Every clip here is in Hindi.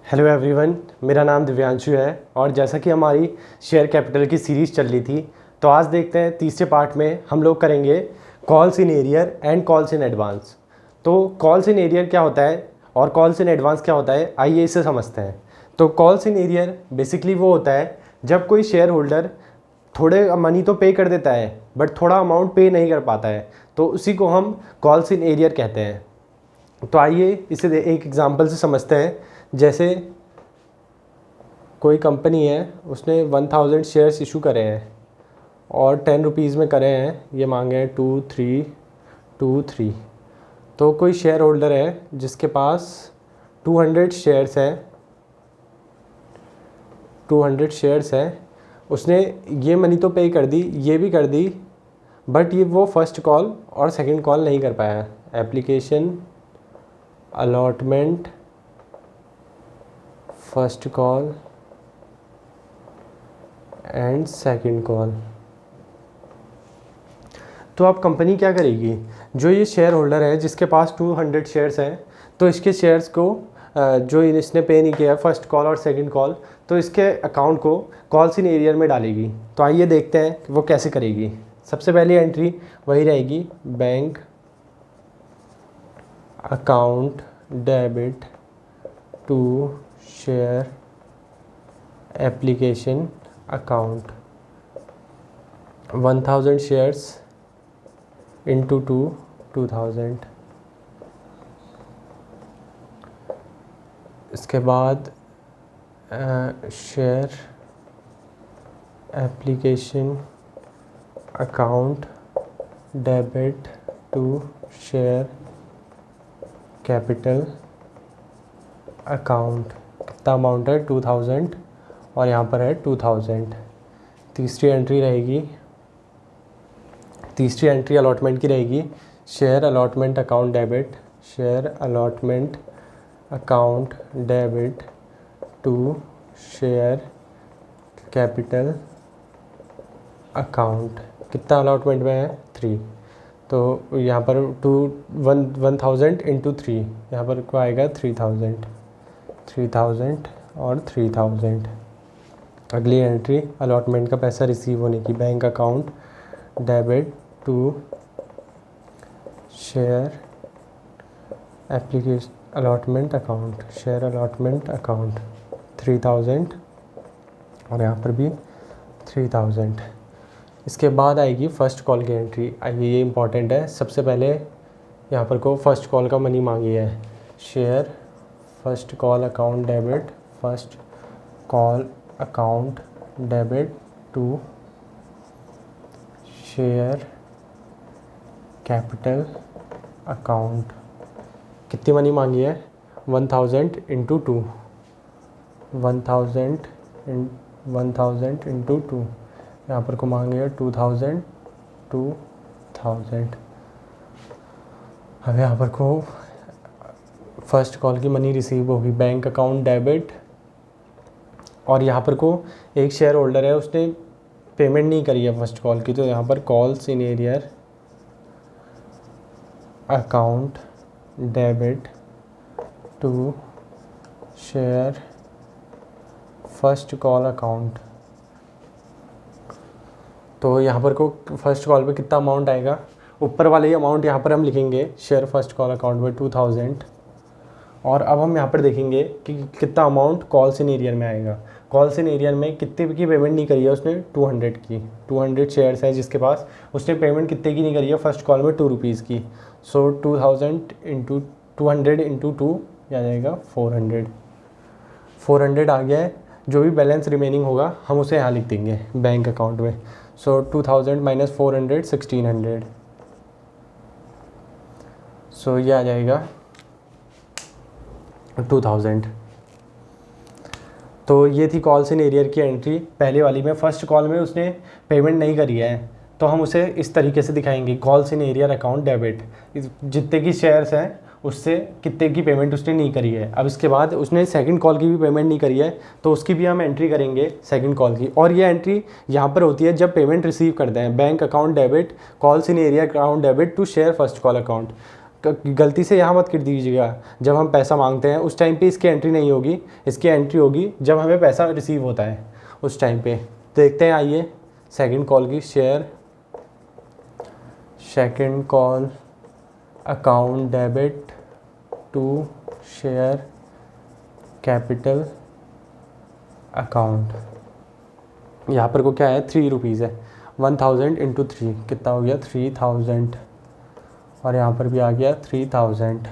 हेलो एवरीवन, मेरा नाम दिव्यांशु है और जैसा कि हमारी शेयर कैपिटल की सीरीज़ चल रही थी, तो आज देखते हैं तीसरे पार्ट में हम लोग करेंगे calls in arrear and calls in advance. तो कॉल्स इन एरियर क्या होता है और कॉल्स इन एडवांस क्या होता है, आइए इसे समझते हैं। तो कॉल्स इन एरियर बेसिकली वो होता है जब कोई शेयर होल्डर थोड़े मनी तो पे कर देता है बट थोड़ा अमाउंट पे नहीं कर पाता है, तो उसी को हम कॉल्स इन एरियर कहते हैं। तो आइए इसे एक एग्जांपल से समझते हैं। जैसे कोई कंपनी है, उसने 1000 शेयर्स इशू करे हैं और 10 रुपीज़ में करे हैं, ये मांगे हैं 2323। तो कोई शेयर होल्डर है जिसके पास 200 शेयर्स हैं, 200 शेयर्स हैं, उसने ये मनी तो पे कर दी, ये भी कर दी, बट ये वो फर्स्ट कॉल और सेकंड कॉल नहीं कर पाया। Application allotment first call and second call. तो अब कंपनी क्या करेगी, जो ये शेयर होल्डर है जिसके पास 200 शेयर्स हैं, तो इसके शेयर्स को जो इसने पे नहीं किया फर्स्ट कॉल और सेकंड कॉल, तो इसके अकाउंट को कॉल्स इन एरियर में डालेगी। तो आइए देखते हैं कि वो कैसे करेगी। सबसे पहली एंट्री वही रहेगी, bank account debit to share application account 1000 shares into 2000। इसके बाद share application account debit to share capital account. कितना अमाउंट है, 2000 और यहाँ पर है 2000। तीसरी एंट्री रहेगी, तीसरी एंट्री अलॉटमेंट की रहेगी, share allotment account debit, share allotment account debit to share capital account. कितना अलॉटमेंट में है, 3। तो यहाँ पर 1000 इंटू 3, यहाँ पर क्या आएगा 3000 और 3000। अगली एंट्री अलॉटमेंट का पैसा रिसीव होने की, bank account debit to share application allotment account, share allotment account 3000 और यहाँ पर भी 3000। इसके बाद आएगी फ़र्स्ट कॉल की एंट्री। आइए ये इंपॉर्टेंट है। सबसे पहले यहाँ पर को फ़र्स्ट कॉल का मनी मांगी है, share first call account debit, first call account debit to share capital account. कितनी मनी मांगी है, 1000 इंटू 2, 1000 इंटू 2, यहाँ पर को मांगे है 2000। अब यहाँ पर को फर्स्ट कॉल की मनी रिसीव होगी, बैंक अकाउंट डेबिट, और यहाँ पर को एक शेयर होल्डर है, उसने पेमेंट नहीं करी है फर्स्ट कॉल की, तो यहाँ पर calls in arrear account debit to share first call account. तो यहाँ पर को फर्स्ट कॉल पे कितना अमाउंट आएगा, ऊपर वाले ही अमाउंट यहाँ पर हम लिखेंगे, शेयर फर्स्ट कॉल अकाउंट में 2000। और अब हम यहाँ पर देखेंगे कि कितना अमाउंट कॉल्स इन एरियर में आएगा। कॉल्स इन एरियर में कितने की पेमेंट नहीं करी है उसने, 200 की। 200 शेयर्स है जिसके पास, उसने पेमेंट कितने की नहीं करी है फर्स्ट कॉल में, 2 रुपीज़ की। सो 2000 इंटू 200 इंटू 2 आ जाएगा 400। 400 आ गया है। जो भी बैलेंस रिमेनिंग होगा हम उसे यहाँ लिख देंगे बैंक अकाउंट में। सो 2000 माइनस 400 1600। सो ये आ जाएगा 2000। तो ये थी कॉल्स इन एरियर की एंट्री। पहले वाली में फर्स्ट कॉल में उसने पेमेंट नहीं करी है, तो हम उसे इस तरीके से दिखाएंगे, calls in arrear account debit, जितने की शेयर्स हैं उससे कितने की पेमेंट उसने नहीं करी है। अब इसके बाद उसने सेकंड कॉल की भी पेमेंट नहीं करी है, तो उसकी भी हम एंट्री करेंगे सेकंड कॉल की। और ये एंट्री यहाँ पर होती है जब पेमेंट रिसीव करते हैं, bank account debit, calls in arrear account debit to share first call account. गलती से यहाँ मत कर दीजिएगा, जब हम पैसा मांगते हैं उस टाइम पे इसकी एंट्री नहीं होगी, इसकी एंट्री होगी जब हमें पैसा रिसीव होता है उस टाइम पे। देखते हैं, आइए सेकंड कॉल की। Share second call account debit to share capital account. यहाँ पर को क्या है, 3 रुपीज़ है। 1000 इंटू 3 कितना हो गया, 3000। और यहाँ पर भी आ गया 3000।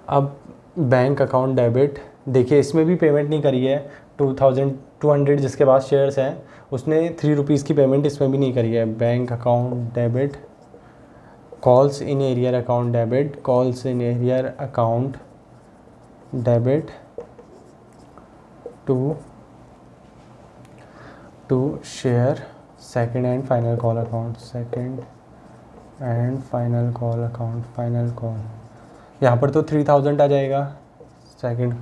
अब बैंक अकाउंट डेबिट, देखिए इसमें भी पेमेंट नहीं करी है। 2200 जिसके पास शेयर्स हैं उसने 3 रुपीज़ की पेमेंट इसमें भी नहीं करी है। Bank account debit calls in arrear account debit, calls in arrear account debit to share second and final call account, second and final call account, final call. यहाँ पर तो 3000 आ जाएगा। सेकंड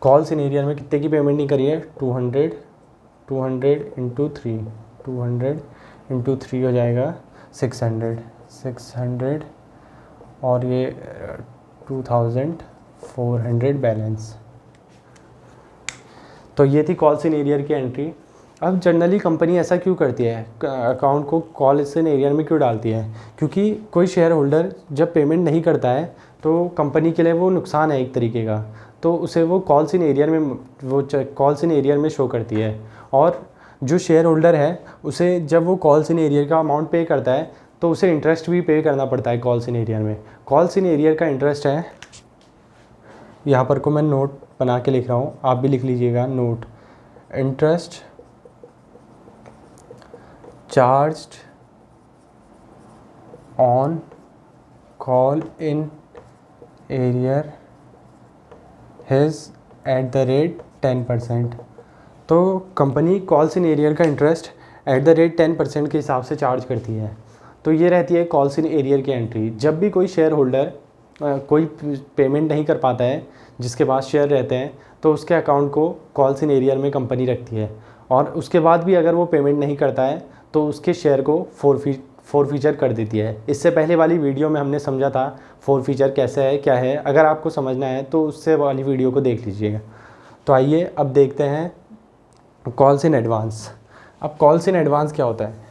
कॉल्स इन एरियर में कितने की पेमेंट नहीं करी है, 200 इंटू 3, 200 इंटू 3 हो जाएगा 600 और ये 2400 बैलेंस। तो ये थी कॉल्स इन एरियर की एंट्री। अब जनरली कंपनी ऐसा क्यों करती है, अकाउंट को कॉल्स इन एरियर में क्यों डालती है, क्योंकि कोई शेयर होल्डर जब पेमेंट नहीं करता है तो कंपनी के लिए वो नुकसान है एक तरीके का, तो उसे वो कॉल्स इन एरियर में, वो कॉल्स इन एरियर में शो करती है। और जो शेयर होल्डर है उसे जब वो कॉल्स इन एरियर का अमाउंट पे करता है तो उसे इंटरेस्ट भी पे करना पड़ता है कॉल्स इन एरियर में। कॉल्स इन एरियर का इंटरेस्ट है, यहाँ पर को मैं नोट बना के लिख रहा हूँ, आप भी लिख लीजिएगा note. Interest charged on call in arrear has at the rate 10%। तो कंपनी कॉल्स इन एरियर का इंटरेस्ट एट द रेट 10% के हिसाब से चार्ज करती है। तो ये रहती है कॉल्स इन एरियर की एंट्री। जब भी कोई शेयर होल्डर कोई पेमेंट नहीं कर पाता है जिसके पास शेयर रहते हैं तो उसके अकाउंट को कॉल्स इन एरियर में कंपनी रखती है, और उसके बाद भी अगर वो पेमेंट नहीं करता है तो उसके शेयर को फोरफीचर कर देती है। इससे पहले वाली वीडियो में हमने समझा था फोरफीचर कैसे है, क्या है। अगर आपको समझना है तो उससे वाली वीडियो को देख लीजिएगा। तो आइए अब देखते हैं कॉल्स इन एडवांस। अब कॉल्स इन एडवांस क्या होता है,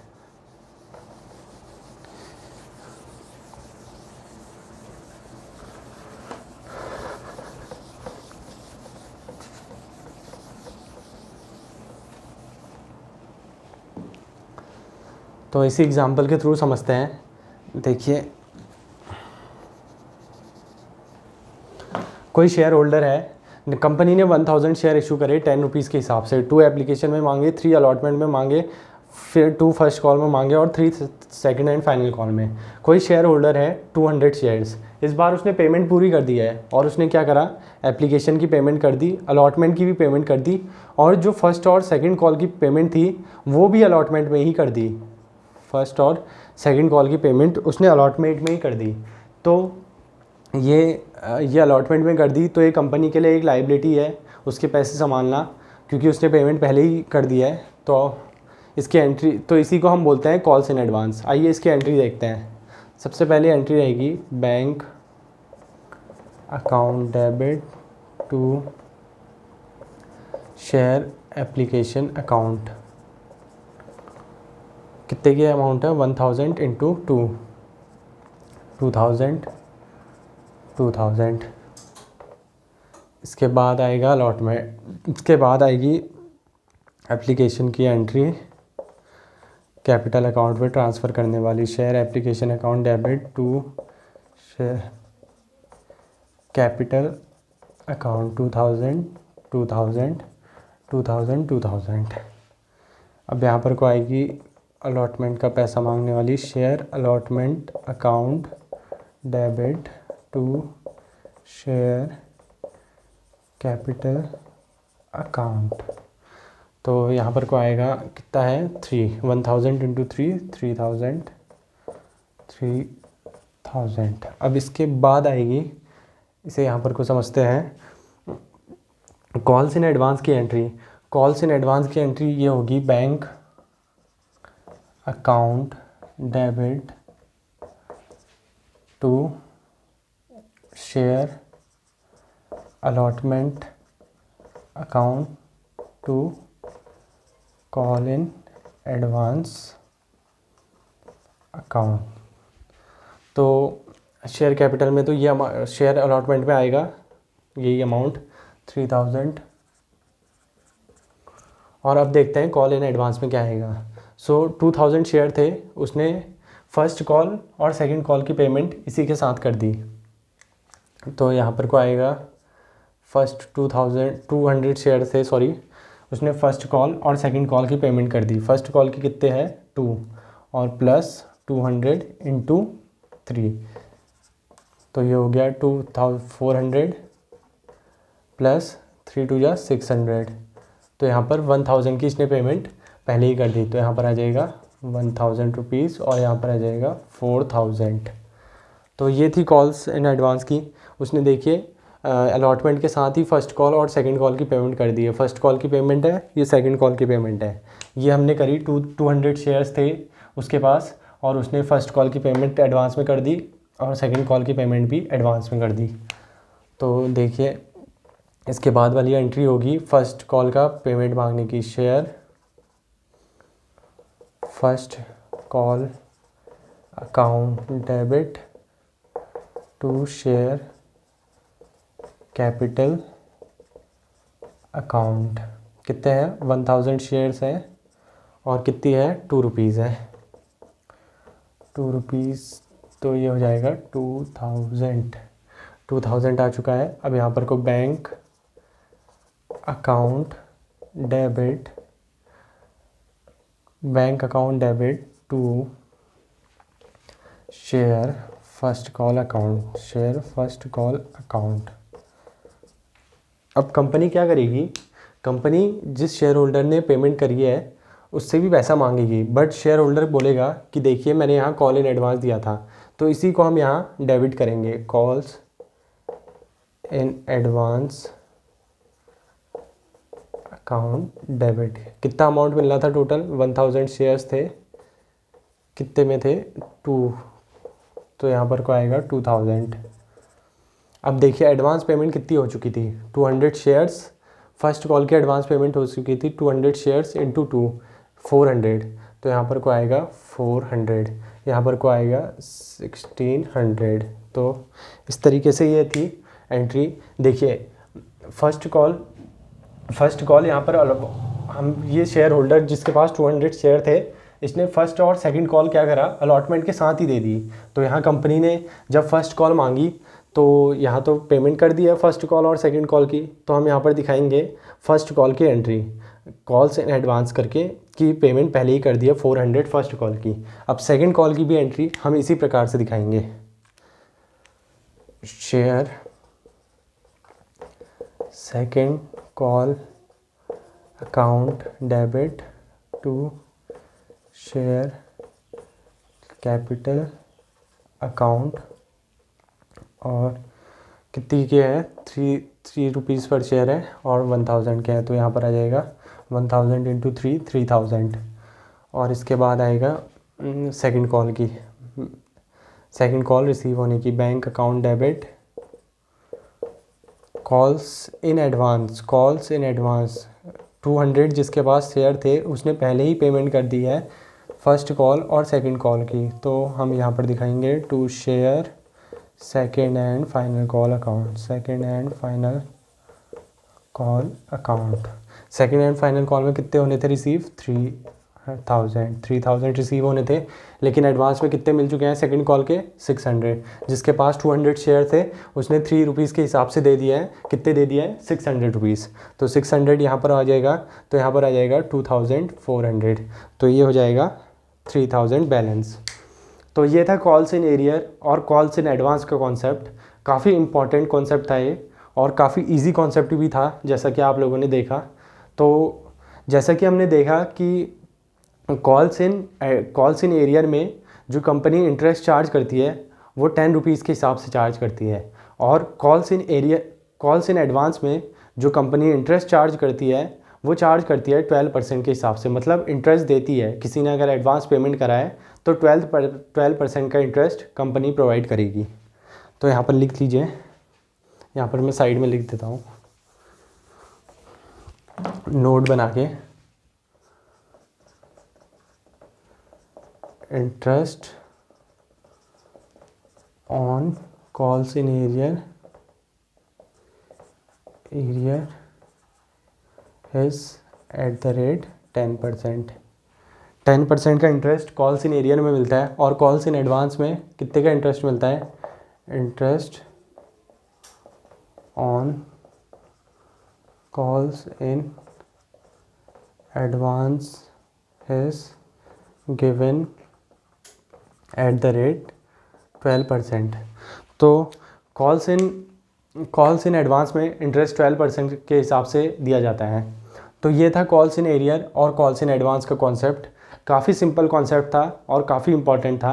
तो इसी एग्जांपल के थ्रू समझते हैं। देखिए कोई शेयर होल्डर है, कंपनी ने 1000 शेयर इशू करे 10 रुपीज़ के हिसाब से। 2 एप्लीकेशन में मांगे, 3 अलॉटमेंट में मांगे, फिर 2 फर्स्ट कॉल में मांगे और 3 सेकंड एंड फाइनल कॉल में। कोई शेयर होल्डर है 200 शेयर्स, इस बार उसने पेमेंट पूरी कर दी है और उसने क्या करा, एप्लीकेशन की पेमेंट कर दी, अलॉटमेंट की भी पेमेंट कर दी, और जो फर्स्ट और सेकंड कॉल की पेमेंट थी वो भी अलॉटमेंट में ही कर दी। फर्स्ट और सेकंड कॉल की पेमेंट उसने अलॉटमेंट में ही कर दी। तो ये अलॉटमेंट में कर दी तो ये कंपनी के लिए एक लाइबिलिटी है उसके पैसे संभालना, क्योंकि उसने पेमेंट पहले ही कर दिया है। तो इसकी एंट्री, तो इसी को हम बोलते हैं कॉल्स इन एडवांस। आइए इसकी एंट्री देखते हैं। सबसे पहले एंट्री रहेगी bank account debit to share application account. कितने की अमाउंट है, 1000 इंटू 2, 2000। इसके बाद आएगा अलॉटमेंट, इसके बाद आएगी एप्लीकेशन की एंट्री, कैपिटल अकाउंट में ट्रांसफ़र करने वाली। Share application account debit to share capital account 2000। अब यहाँ पर को आएगी अलॉटमेंट का पैसा मांगने वाली, share allotment account debit to share capital account. तो यहाँ पर को आएगा कितना है, 1000 इंटू 3, 3000। अब इसके बाद आएगी, इसे यहाँ पर को समझते हैं कॉल्स इन एडवांस की एंट्री। कॉल्स इन एडवांस की एंट्री ये होगी bank account debit to share allotment account to call in advance account. तो शेयर कैपिटल में तो ये शेयर अलॉटमेंट में आएगा यही अमाउंट 3000। और अब देखते हैं कॉल इन एडवांस में क्या आएगा। सो 2000 शेयर थे, उसने फर्स्ट कॉल और सेकंड कॉल की पेमेंट इसी के साथ कर दी। तो यहाँ पर को आएगा फर्स्ट 200 शेयर थे, सॉरी, उसने फर्स्ट कॉल और सेकंड कॉल की पेमेंट कर दी। फर्स्ट कॉल की कितने हैं 2 और प्लस 200 इंटू 3, तो ये हो गया 2400 प्लस 3 2 जा 600। तो यहाँ पर 1000 की इसने पेमेंट पहले ही कर दी, तो यहाँ पर आ जाएगा 1000 रुपीज़ और यहाँ पर आ जाएगा 4000। तो ये थी कॉल्स इन एडवांस की। उसने देखिए अलॉटमेंट के साथ ही फर्स्ट कॉल और सेकंड कॉल की पेमेंट कर दी है। फर्स्ट कॉल की पेमेंट है, ये सेकंड कॉल की पेमेंट है। ये हमने करी 200 शेयर्स थे उसके पास, और उसने फर्स्ट कॉल की पेमेंट एडवांस में कर दी और सेकंड कॉल की पेमेंट भी एडवांस में कर दी। तो देखिए इसके बाद वाली एंट्री होगी फर्स्ट कॉल का पेमेंट मांगने की। Share first call account debit to share capital account. कितने हैं 1000 शेयर्स हैं और कितनी है 2 रुपीज़ है, 2 रुपीज़। तो ये हो जाएगा 2000 आ चुका है। अब यहाँ पर को bank account debit to share first call account. अब कंपनी क्या करेगी, कंपनी जिस शेयर होल्डर ने पेमेंट करी है उससे भी पैसा मांगेगी, बट शेयर होल्डर बोलेगा कि देखिए मैंने यहाँ कॉल इन एडवांस दिया था, तो इसी को हम यहाँ डेबिट करेंगे। Calls in advance account debit. कितना अमाउंट मिल रहा था टोटल, 1000 शेयर्स थे, कितने में थे 2, तो यहाँ पर को आएगा 2000। अब देखिए एडवांस पेमेंट कितनी हो चुकी थी, 200 शेयर्स। फर्स्ट कॉल की एडवांस पेमेंट हो चुकी थी 200 शेयर्स इंटू 2, 400। तो यहाँ पर को आएगा 400, यहाँ पर को आएगा 1600। तो इस तरीके से ये थी एंट्री। देखिए फर्स्ट कॉल यहाँ पर हम ये शेयर होल्डर जिसके पास 200 शेयर थे, इसने फर्स्ट और सेकंड कॉल क्या करा, अलॉटमेंट के साथ ही दे दी। तो यहाँ कंपनी ने जब फर्स्ट कॉल मांगी तो यहाँ तो पेमेंट कर दी है फर्स्ट कॉल और सेकंड कॉल की, तो हम यहाँ पर दिखाएंगे फर्स्ट कॉल की एंट्री, कॉल्स इन एडवांस करके कि पेमेंट पहले ही कर दी है 400 फर्स्ट कॉल की। अब सेकंड कॉल की भी एंट्री हम इसी प्रकार से दिखाएंगे। Share second call account debit to share capital account, और कितनी के है 3 रुपीज़ पर शेयर है और 1000 के है, तो यहाँ पर आ जाएगा 1000 इंटू 3 3000। और इसके बाद आएगा सेकंड कॉल की, सेकंड कॉल रिसीव होने की, bank account debit calls in advance 200 जिसके पास शेयर थे उसने पहले ही पेमेंट कर दी है फर्स्ट कॉल और सेकंड कॉल की, तो हम यहाँ पर दिखाएंगे to share second and final call account. Second and final call में कितने होने थे रिसीव, 3000 रिसीव होने थे, लेकिन एडवांस में कितने मिल चुके हैं सेकंड कॉल के 600। जिसके पास 200 शेयर थे उसने 3 रुपीज़ के हिसाब से दे दिया है, कितने दे दिया है 600 रुपीज़। तो 600 यहाँ पर आ जाएगा, तो यहाँ पर आ जाएगा 2400, तो ये हो जाएगा 3000 बैलेंस। तो ये था कॉल्स इन एरियर और कॉल्स इन एडवांस का कॉन्सेप्ट। काफ़ी इंपॉर्टेंट कॉन्सेप्ट था ये और काफ़ी इजी कॉन्सेप्ट भी था, जैसा कि आप लोगों ने देखा। तो जैसा कि हमने देखा कि कॉल्स इन एरियर में जो कंपनी इंटरेस्ट चार्ज करती है वो 10 रुपीज़ के हिसाब से चार्ज करती है, और कॉल्स इन एडवांस में जो कंपनी इंटरेस्ट चार्ज करती है वो चार्ज करती है 12% के हिसाब से। मतलब इंटरेस्ट देती है, किसी ने अगर एडवांस पेमेंट करा है तो 12% का इंटरेस्ट कंपनी प्रोवाइड करेगी। तो यहाँ पर लिख लीजिए, यहाँ पर मैं साइड में लिख देता हूँ नोट बना के, interest on calls in arrear is at the rate 10%। 10% का इंटरेस्ट कॉल्स इन एरियर में मिलता है, और कॉल्स इन एडवांस में कितने का इंटरेस्ट मिलता है? Interest on calls in advance is given at the rate 12%। तो कॉल्स इन एडवांस में इंटरेस्ट 12% के हिसाब से दिया जाता है। तो ये था कॉल्स इन एरियर और कॉल्स इन एडवांस का कॉन्सेप्ट। काफ़ी सिंपल कॉन्सेप्ट था और काफ़ी इंपॉर्टेंट था।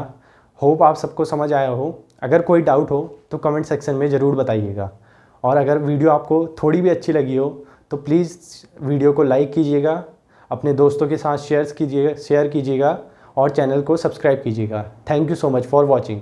होप आप सबको समझ आया हो। अगर कोई डाउट हो तो कमेंट सेक्शन में ज़रूर बताइएगा, और अगर वीडियो आपको थोड़ी भी अच्छी लगी हो तो प्लीज़ वीडियो को लाइक कीजिएगा, अपने दोस्तों के साथ शेयर कीजिएगा और चैनल को सब्सक्राइब कीजिएगा। Thank you so much for watching.